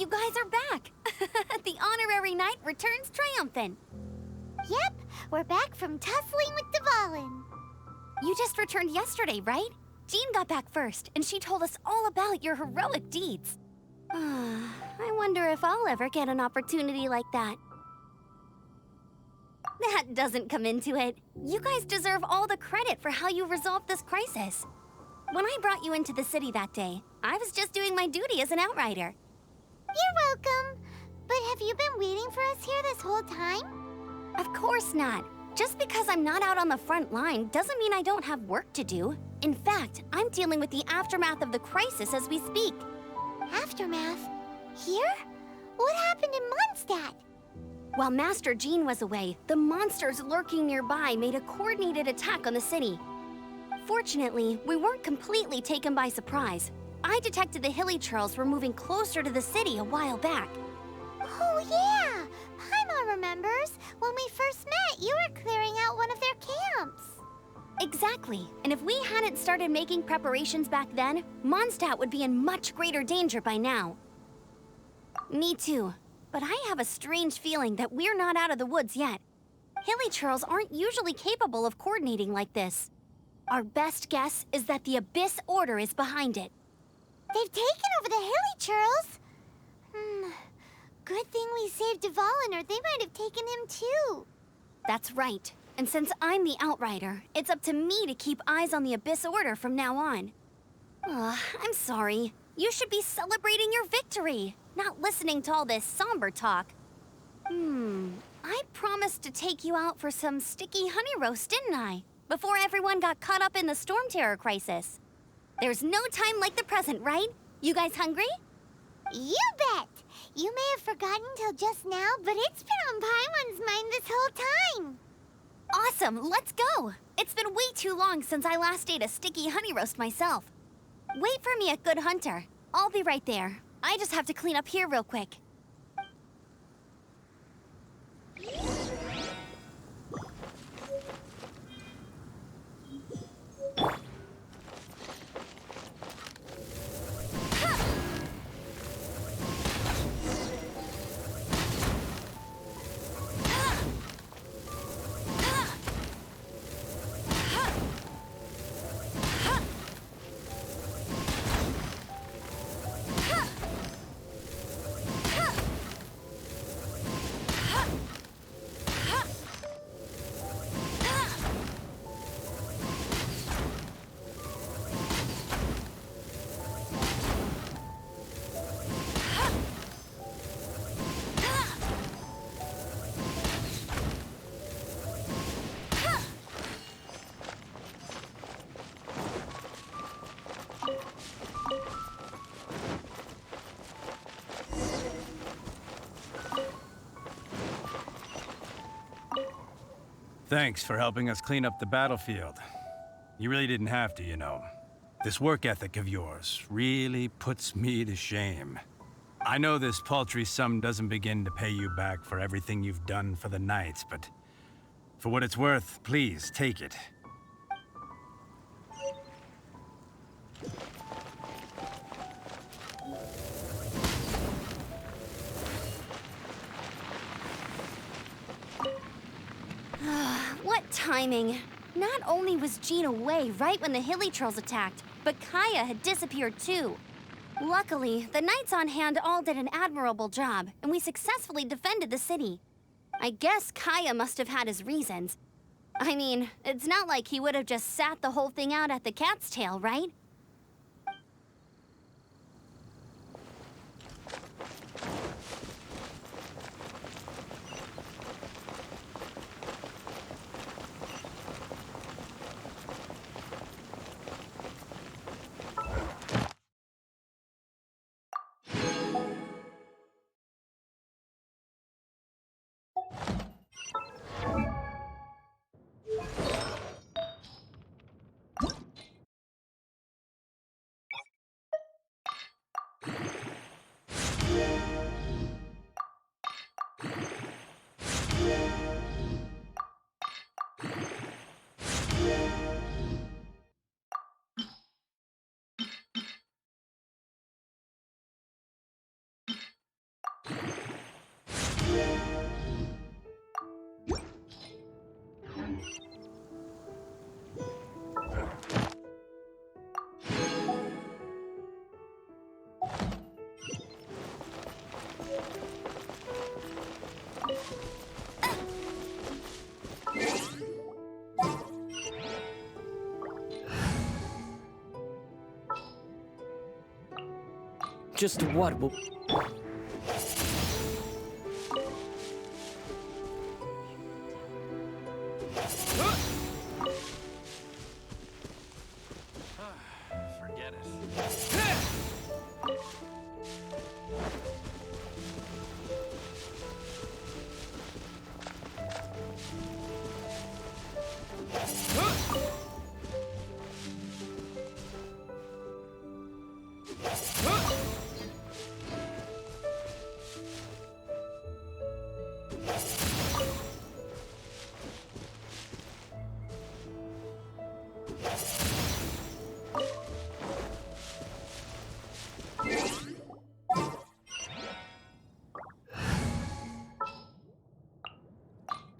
You guys are back! The honorary knight returns triumphant. Yep, we're back from tussling with Dvalin. You just returned yesterday, right? Jean got back first, and she told us all about your heroic deeds. I wonder if I'll ever get an opportunity like that. That doesn't come into it. You guys deserve all the credit for how you resolved this crisis. When I brought you into the city that day, I was just doing my duty as an outrider. You're welcome. But have you been waiting for us here this whole time? Of course not. Just because I'm not out on the front line doesn't mean I don't have work to do. In fact, I'm dealing with the aftermath of the crisis as we speak. Aftermath? Here? What happened in Mondstadt? While Master Jean was away, the monsters lurking nearby made a coordinated attack on the city. Fortunately, we weren't completely taken by surprise. I detected the hilly churls were moving closer to the city a while back. Oh yeah! Paimon remembers. When we first met, you were clearing out one of their camps. Exactly. And if we hadn't started making preparations back then, Mondstadt would be in much greater danger by now. Me too. But I have a strange feeling that we're not out of the woods yet. Hilly churls aren't usually capable of coordinating like this. Our best guess is that the Abyss Order is behind it. They've taken over the hilly churls. Good thing we saved Dvalin, or they might have taken him too. That's right. And since I'm the outrider, it's up to me to keep eyes on the Abyss Order from now on. I'm sorry. You should be celebrating your victory, not listening to all this somber talk. I promised to take you out for some sticky honey roast, didn't I? Before everyone got caught up in the storm terror crisis. There's no time like the present, right? You guys hungry? You bet! You may have forgotten till just now, but it's been on Paimon's mind this whole time. Awesome, let's go! It's been way too long since I last ate a sticky honey roast myself. Wait for me at Good Hunter. I'll be right there. I just have to clean up here real quick. Thanks for helping us clean up the battlefield. You really didn't have to, you know. This work ethic of yours really puts me to shame. I know this paltry sum doesn't begin to pay you back for everything you've done for the Knights, but for what it's worth, please take it. What timing! Not only was Jean away right when the hilly trolls attacked, but Kaya had disappeared too. Luckily, the knights on hand all did an admirable job, and we successfully defended the city. I guess Kaya must have had his reasons. I mean, it's not like he would have just sat the whole thing out at the cat's tail, right? just what will... Forget it.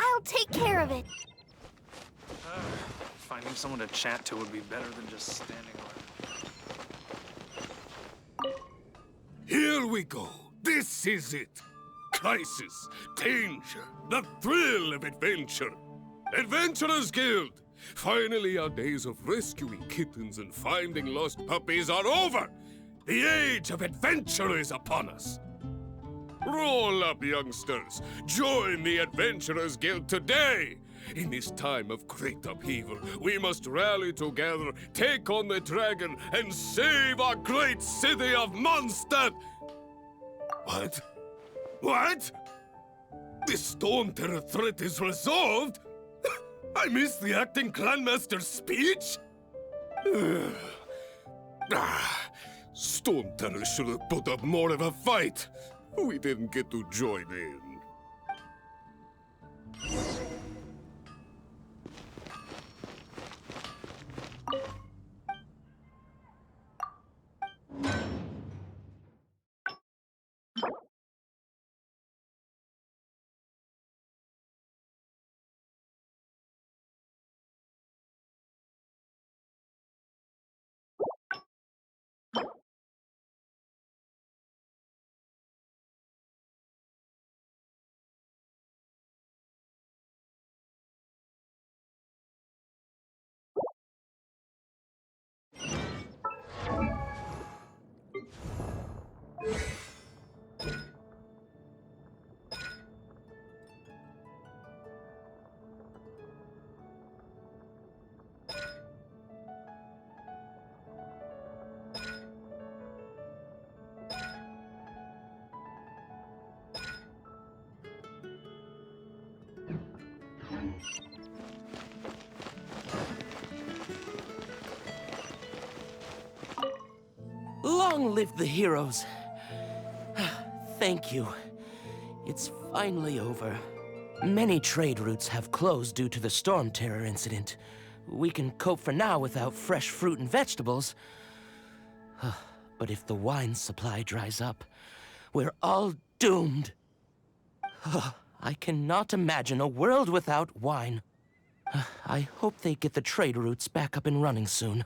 I'll take care of it. Finding someone to chat to would be better than just standing around. Here we go. This is it. Crisis, danger, the thrill of adventure. Adventurers Guild! Finally, our days of rescuing kittens and finding lost puppies are over. The age of adventure is upon us. Roll up, youngsters. Join the Adventurers Guild today. In this time of great upheaval, we must rally together, take on the dragon, and save our great city of Mondstadt. What? What? The Storm Terror threat is resolved? I missed the acting clanmaster's speech? Storm Terror should have put up more of a fight. We didn't get to join in. Long live the heroes. Thank you. It's finally over. Many trade routes have closed due to the Storm Terror incident. We can cope for now without fresh fruit and vegetables. But if the wine supply dries up, we're all doomed. I cannot imagine a world without wine. I hope they get the trade routes back up and running soon.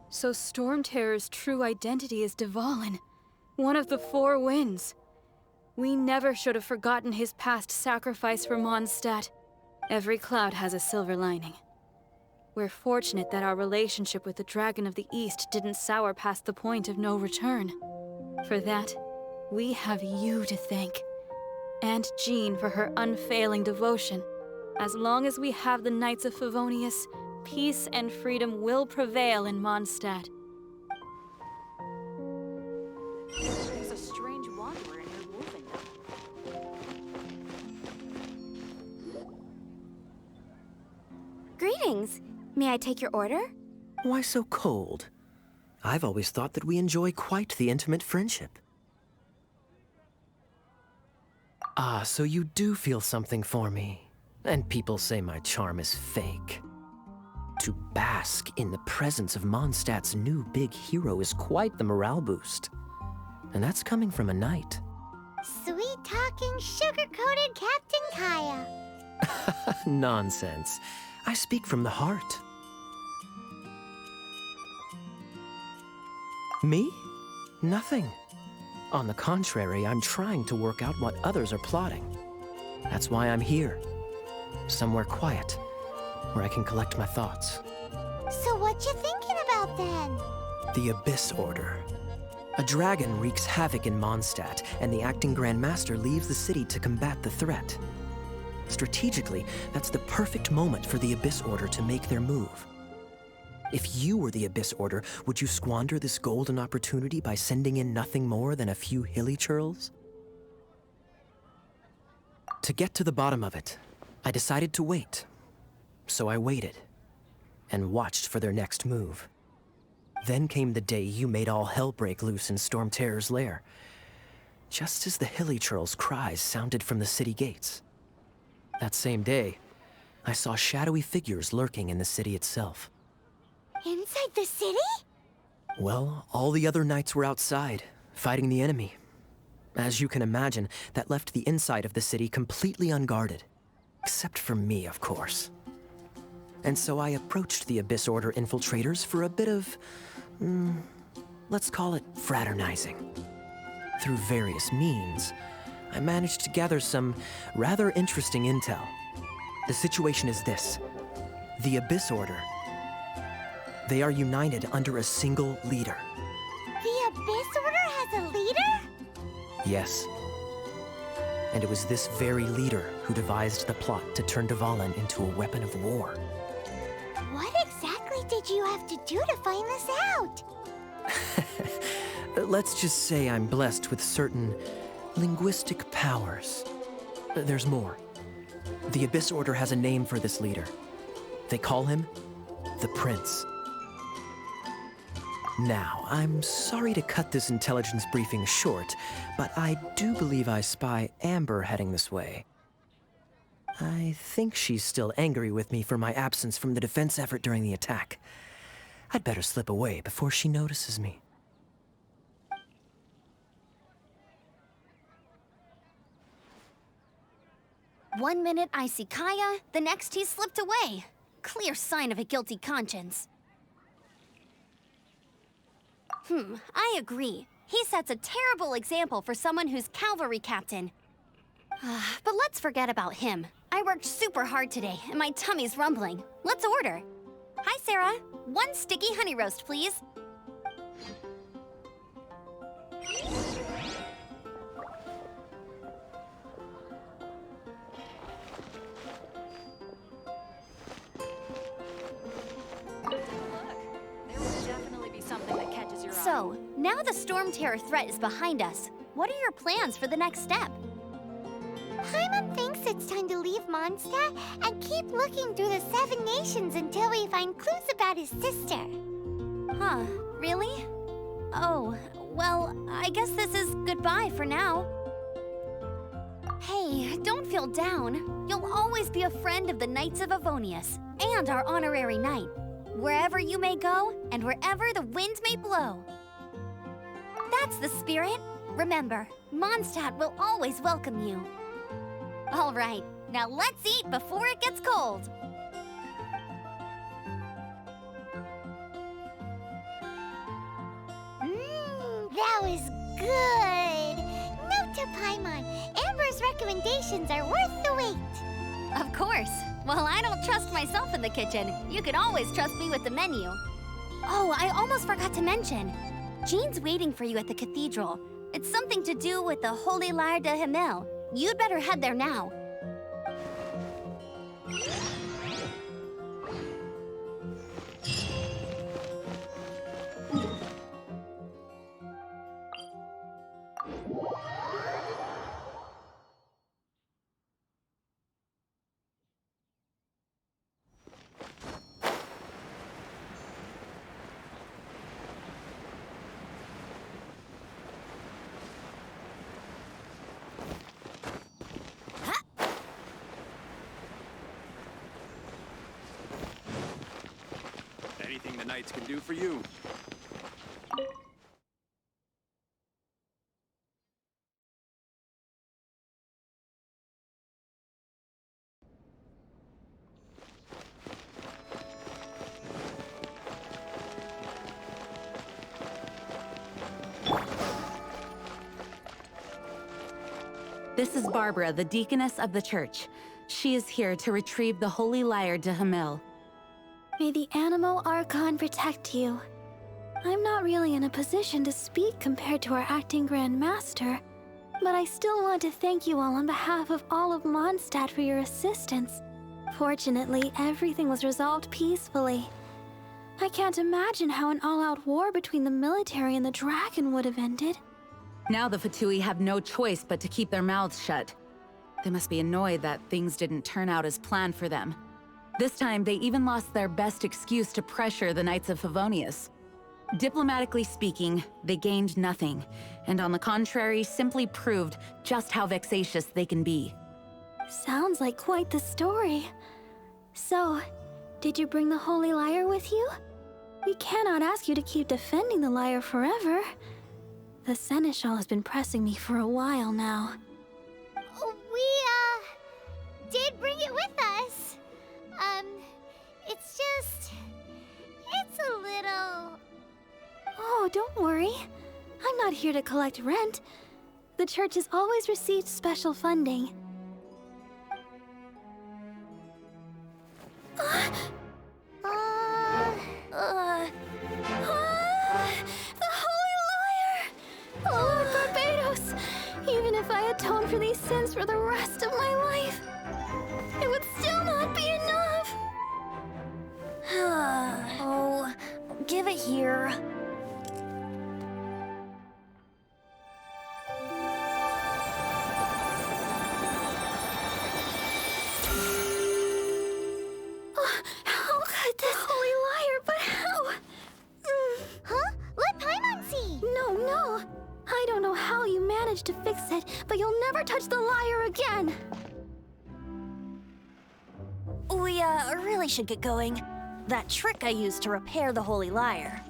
So Storm Terror's true identity is Dvalin, one of the Four Winds. We never should have forgotten his past sacrifice for Mondstadt. Every cloud has a silver lining. We're fortunate that our relationship with the Dragon of the East didn't sour past the point of no return. For that, we have you to thank. And Jean for her unfailing devotion. As long as we have the Knights of Favonius, peace and freedom will prevail in Mondstadt. There's a strange wanderer in your wolven. Greetings. May I take your order? Why so cold? I've always thought that we enjoy quite the intimate friendship. Ah, so you do feel something for me. And people say my charm is fake. To bask in the presence of Mondstadt's new big hero is quite the morale boost. And that's coming from a knight. Sweet-talking, sugar-coated Captain Kaya. Nonsense. I speak from the heart. Me? Nothing. On the contrary, I'm trying to work out what others are plotting. That's why I'm here. Somewhere quiet, where I can collect my thoughts. So what you thinking about then? The Abyss Order. A dragon wreaks havoc in Mondstadt, and the acting Grand Master leaves the city to combat the threat. Strategically, that's the perfect moment for the Abyss Order to make their move. If you were the Abyss Order, would you squander this golden opportunity by sending in nothing more than a few hilly churls? To get to the bottom of it, I decided to wait. So I waited, and watched for their next move. Then came the day you made all hell break loose in Storm Terror's lair, just as the hilly churls' cries sounded from the city gates. That same day, I saw shadowy figures lurking in the city itself. Inside the city? Well, all the other knights were outside, fighting the enemy. As you can imagine, that left the inside of the city completely unguarded. Except for me, of course. And so I approached the Abyss Order infiltrators for a bit of, let's call it fraternizing. Through various means, I managed to gather some rather interesting intel. The situation is this. The Abyss Order. They are united under a single leader. The Abyss Order has a leader? Yes. And it was this very leader who devised the plot to turn Dvalin into a weapon of war. What exactly did you have to do to find this out? Let's just say I'm blessed with certain linguistic powers. There's more. The Abyss Order has a name for this leader. They call him the Prince. Now, I'm sorry to cut this intelligence briefing short, but I do believe I spy Amber heading this way. I think she's still angry with me for my absence from the defense effort during the attack. I'd better slip away before she notices me. One minute I see Kaya, the next he's slipped away. Clear sign of a guilty conscience. I agree. He sets a terrible example for someone who's cavalry captain. But let's forget about him. I worked super hard today, and my tummy's rumbling. Let's order. Hi, Sarah. 1 sticky honey roast, please. So, now the Storm Terror threat is behind us. What are your plans for the next step? Paimon thinks it's time to leave Mondstadt and keep looking through the 7 nations until we find clues about his sister. Huh, really? Oh, well, I guess this is goodbye for now. Hey, don't feel down. You'll always be a friend of the Knights of Avonius, and our honorary knight. Wherever you may go, and wherever the wind may blow. That's the spirit. Remember, Mondstadt will always welcome you. All right, now let's eat before it gets cold. That was good. Note to Paimon, Amber's recommendations are worth the wait. Of course. Well, I don't trust myself in the kitchen. You can always trust me with the menu. Oh, I almost forgot to mention. Jean's waiting for you at the cathedral. It's something to do with the Holy Lyre de Himmel. You'd better head there now. Anything the Knights can do for you. This is Barbara, the deaconess of the church. She is here to retrieve the Holy Lyre to Hamil. May the Animo Archon protect you. I'm not really in a position to speak compared to our acting Grand Master, but I still want to thank you all on behalf of all of Mondstadt for your assistance. Fortunately, everything was resolved peacefully. I can't imagine how an all-out war between the military and the dragon would have ended. Now the Fatui have no choice but to keep their mouths shut. They must be annoyed that things didn't turn out as planned for them. This time, they even lost their best excuse to pressure the Knights of Favonius. Diplomatically speaking, they gained nothing, and on the contrary, simply proved just how vexatious they can be. Sounds like quite the story. So, did you bring the Holy Lyre with you? We cannot ask you to keep defending the lyre forever. The Seneschal has been pressing me for a while now. We, did bring it with us. It's a little... Oh, don't worry. I'm not here to collect rent. The church has always received special funding. The Holy Lyre! Oh, Lord Barbados! Even if I atone for these sins for the rest of my life, it would still not be enough! Oh, give it here. How could this Holy Lyre, but how? Huh? Let Paimon see! No. I don't know how you managed to fix it, but you'll never touch the lyre again! We, really should get going. That trick I used to repair the Holy Lyre.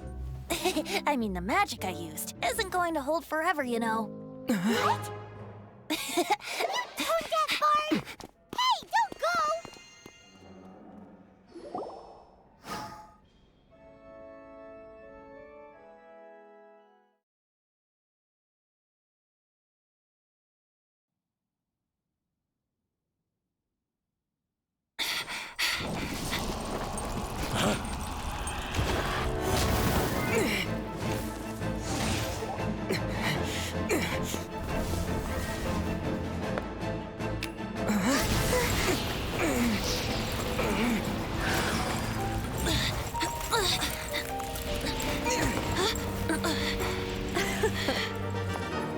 I mean, the magic I used isn't going to hold forever, you know. What? You tone-deaf bard! Hey, don't go!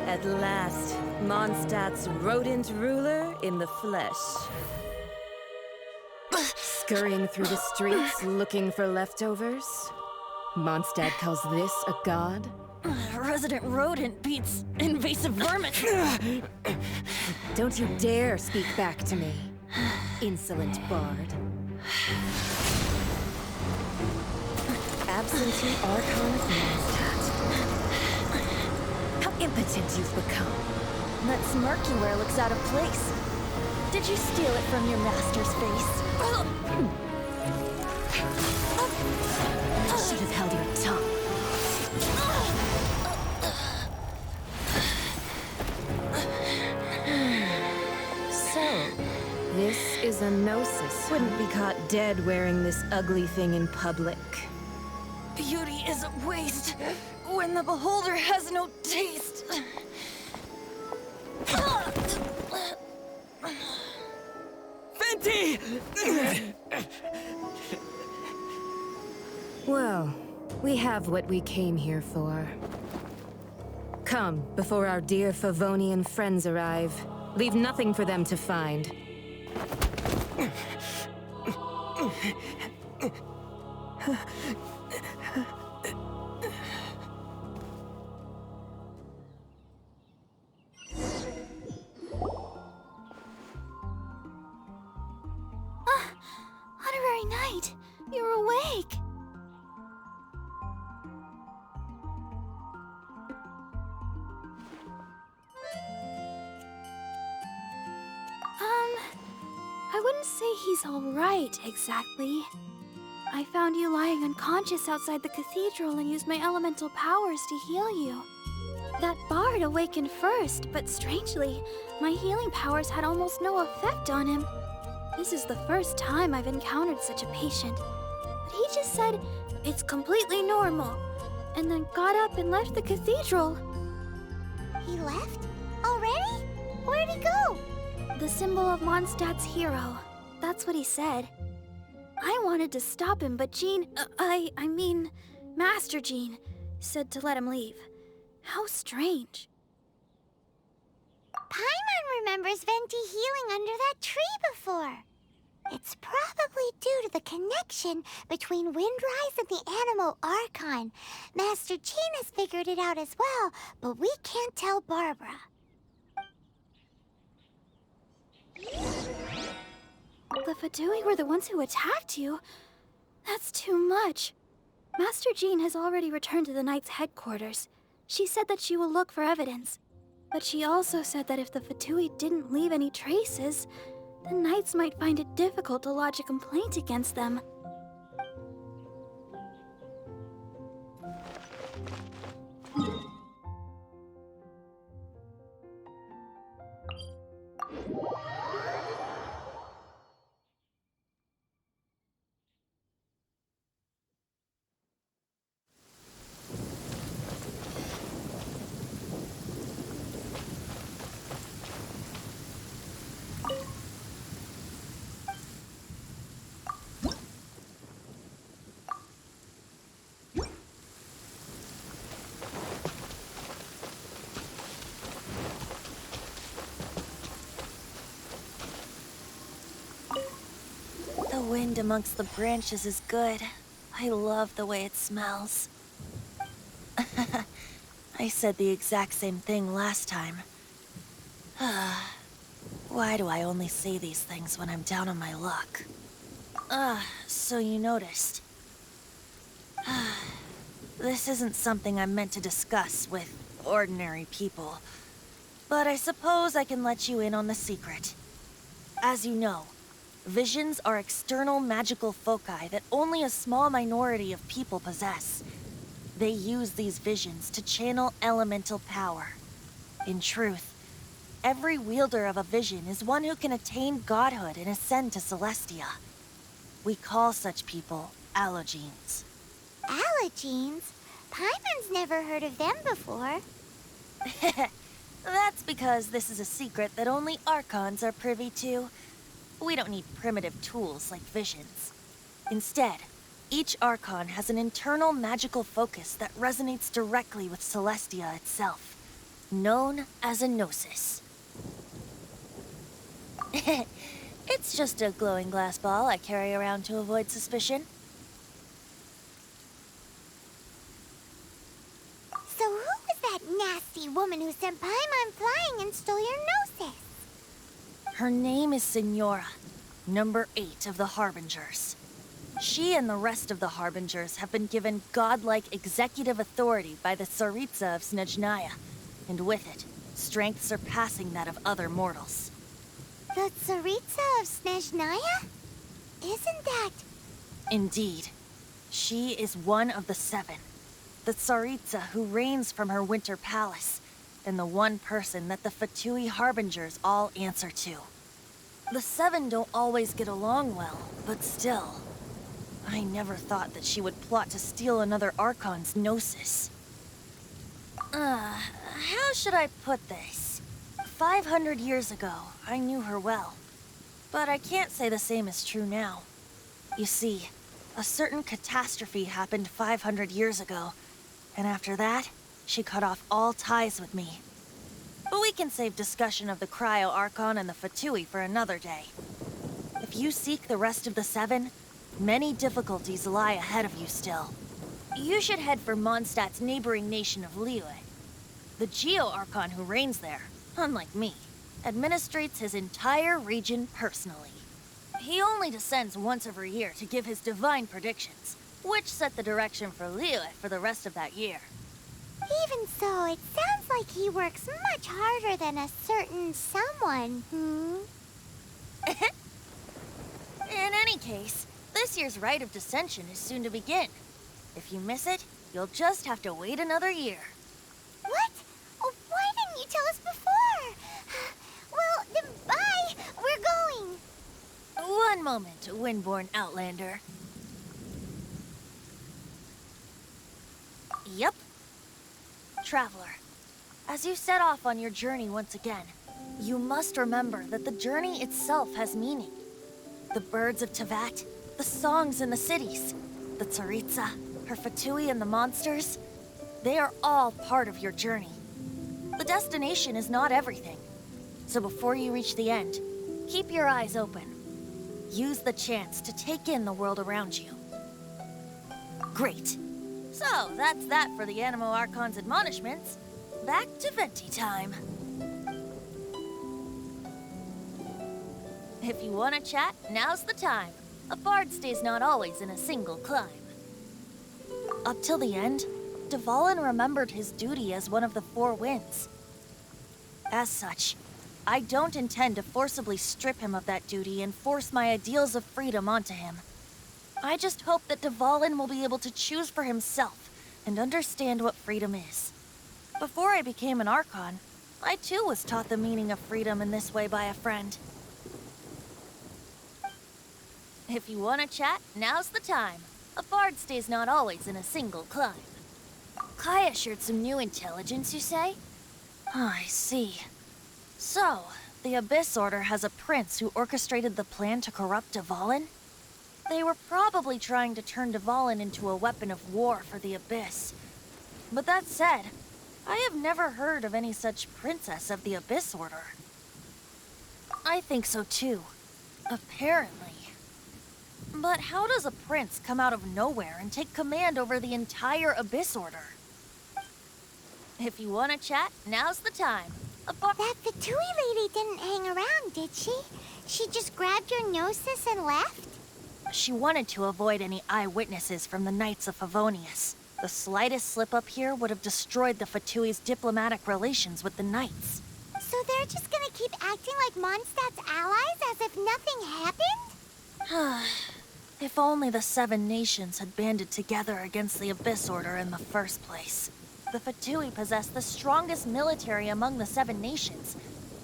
At last, Mondstadt's rodent ruler in the flesh. Scurrying through the streets looking for leftovers? Mondstadt calls this a god? Resident rodent beats invasive vermin. Don't you dare speak back to me, insolent bard. Absentee Archon of Mondstadt. How impotent you've become. That smirk you wear looks out of place. Did you steal it from your master's face? You should have held your tongue. So, this is a Gnosis. Wouldn't be caught dead wearing this ugly thing in public. Beauty is a waste when the beholder has no taste. Venti! Well, we have what we came here for. Come, before our dear Favonian friends arrive. Leave nothing for them to find. Honorary Knight, you're awake. I wouldn't say he's all right, exactly. I found you lying unconscious outside the cathedral and used my elemental powers to heal you. That bard awakened first, but strangely, my healing powers had almost no effect on him. This is the first time I've encountered such a patient. But he just said, it's completely normal, and then got up and left the cathedral. He left? Already? Where'd he go? The symbol of Mondstadt's hero. That's what he said. I wanted to stop him, but I mean, Master Jean, said to let him leave. How strange. Paimon remembers Venti healing under that tree before. It's probably due to the connection between Windrise and the Animal Archon. Master Jean has figured it out as well, but we can't tell Barbara. The Fatui were the ones who attacked you? That's too much. Master Jean has already returned to the Knight's headquarters. She said that she will look for evidence. But she also said that if the Fatui didn't leave any traces, the Knights might find it difficult to lodge a complaint against them. The wind amongst the branches is good. I love the way it smells. I said the exact same thing last time. Why do I only say these things when I'm down on my luck? So you noticed. This isn't something I'm meant to discuss with ordinary people. But I suppose I can let you in on the secret. As you know, visions are external magical foci that only a small minority of people possess. They use these visions to channel elemental power. In truth, every wielder of a vision is one who can attain godhood and ascend to Celestia. We call such people allogenes. Allogenes? Paimon's never heard of them before. That's because this is a secret that only Archons are privy to. We don't need primitive tools like visions. Instead, each Archon has an internal magical focus that resonates directly with Celestia itself, known as a gnosis. It's just a glowing glass ball I carry around to avoid suspicion. So who was that nasty woman who sent Paimon flying and stole your gnosis? Her name is Signora, number 8 of the Harbingers. She and the rest of the Harbingers have been given godlike executive authority by the Tsaritsa of Snezhnaya, and with it, strength surpassing that of other mortals. The Tsaritsa of Snezhnaya? Isn't that... Indeed. She is one of the 7. The Tsaritsa who reigns from her winter palace, and the one person that the Fatui Harbingers all answer to. The 7 don't always get along well, but still. I never thought that she would plot to steal another Archon's gnosis. How should I put this? 500 years ago, I knew her well. But I can't say the same is true now. You see, a certain catastrophe happened 500 years ago, and after that, she cut off all ties with me. But we can save discussion of the Cryo Archon and the Fatui for another day. If you seek the rest of the 7, many difficulties lie ahead of you still. You should head for Mondstadt's neighboring nation of Liyue. The Geo-Archon who reigns there, unlike me, administrates his entire region personally. He only descends once every year to give his divine predictions, which set the direction for Liyue for the rest of that year. Even so, it sounds like he works much harder than a certain someone, In any case, this year's Rite of Descension is soon to begin. If you miss it, you'll just have to wait another year. What? One moment, Windborn Outlander. Yep. Traveler, as you set off on your journey once again, you must remember that the journey itself has meaning. The birds of Tevat, the songs in the cities, the Tsaritsa, her Fatui and the monsters, they are all part of your journey. The destination is not everything. So before you reach the end, keep your eyes open. Use the chance to take in the world around you. Great. So, that's that for the Animo Archon's admonishments. Back to Venti time. If you want to chat, now's the time. A bard stays not always in a single climb. Up till the end, Dvalin remembered his duty as one of the Four Winds. As such, I don't intend to forcibly strip him of that duty and force my ideals of freedom onto him. I just hope that Dvalin will be able to choose for himself and understand what freedom is. Before I became an Archon, I too was taught the meaning of freedom in this way by a friend. If you want to chat, now's the time. A bard stays not always in a single climb. Kaya shared some new intelligence, you say? Oh, I see. So, the Abyss Order has a prince who orchestrated the plan to corrupt Dvalin? They were probably trying to turn Dvalin into a weapon of war for the Abyss. But that said, I have never heard of any such princess of the Abyss Order. I think so too. Apparently. But how does a prince come out of nowhere and take command over the entire Abyss Order? If you want to chat, now's the time. That Fatui lady didn't hang around, did she? She just grabbed your gnosis and left? She wanted to avoid any eyewitnesses from the Knights of Favonius. The slightest slip-up here would have destroyed the Fatui's diplomatic relations with the Knights. So they're just gonna keep acting like Mondstadt's allies as if nothing happened? If only the Seven Nations had banded together against the Abyss Order in the first place. The Fatui possess the strongest military among the Seven Nations,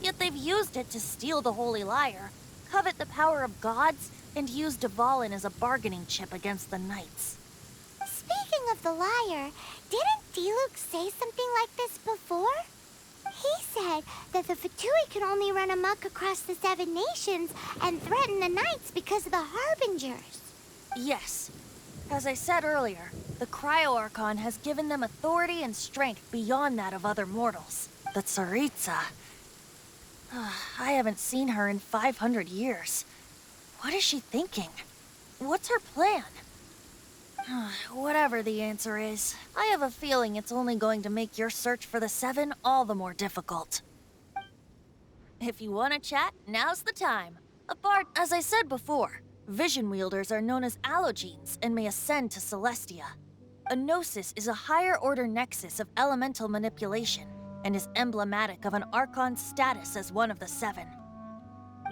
yet they've used it to steal the Holy Lyre, covet the power of gods, and use Dvalin as a bargaining chip against the Knights. Speaking of the lyre, didn't Diluc say something like this before? He said that the Fatui could only run amok across the Seven Nations and threaten the Knights because of the Harbingers. Yes. As I said earlier, the Cryo-Archon has given them authority and strength beyond that of other mortals. The Tsaritsa. I haven't seen her in 500 years. What is she thinking? What's her plan? Whatever the answer is, I have a feeling it's only going to make your search for the Seven all the more difficult. If you want to chat, now's the time. As I said before, vision wielders are known as allogenes and may ascend to Celestia. A gnosis is a higher-order nexus of elemental manipulation and is emblematic of an Archon's status as one of the Seven.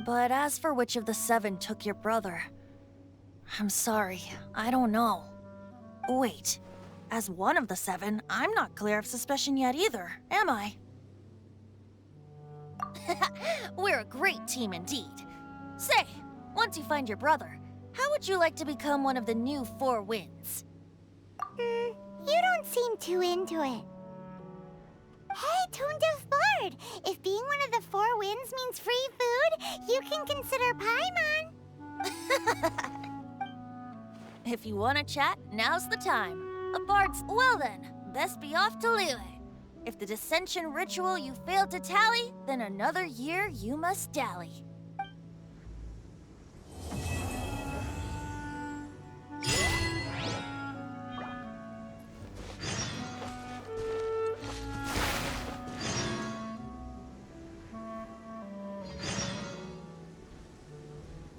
But as for which of the Seven took your brother, I'm sorry, I don't know. Wait, as one of the Seven, I'm not clear of suspicion yet either, am I? We're a great team indeed. Say, once you find your brother, how would you like to become one of the new Four Winds? You don't seem too into it. Hey, Tone Deaf Bard! If being one of the Four Winds means free food, you can consider Paimon. If you want to chat, now's the time. Well then, best be off to Liyue. If the dissension ritual you failed to tally, then another year you must dally.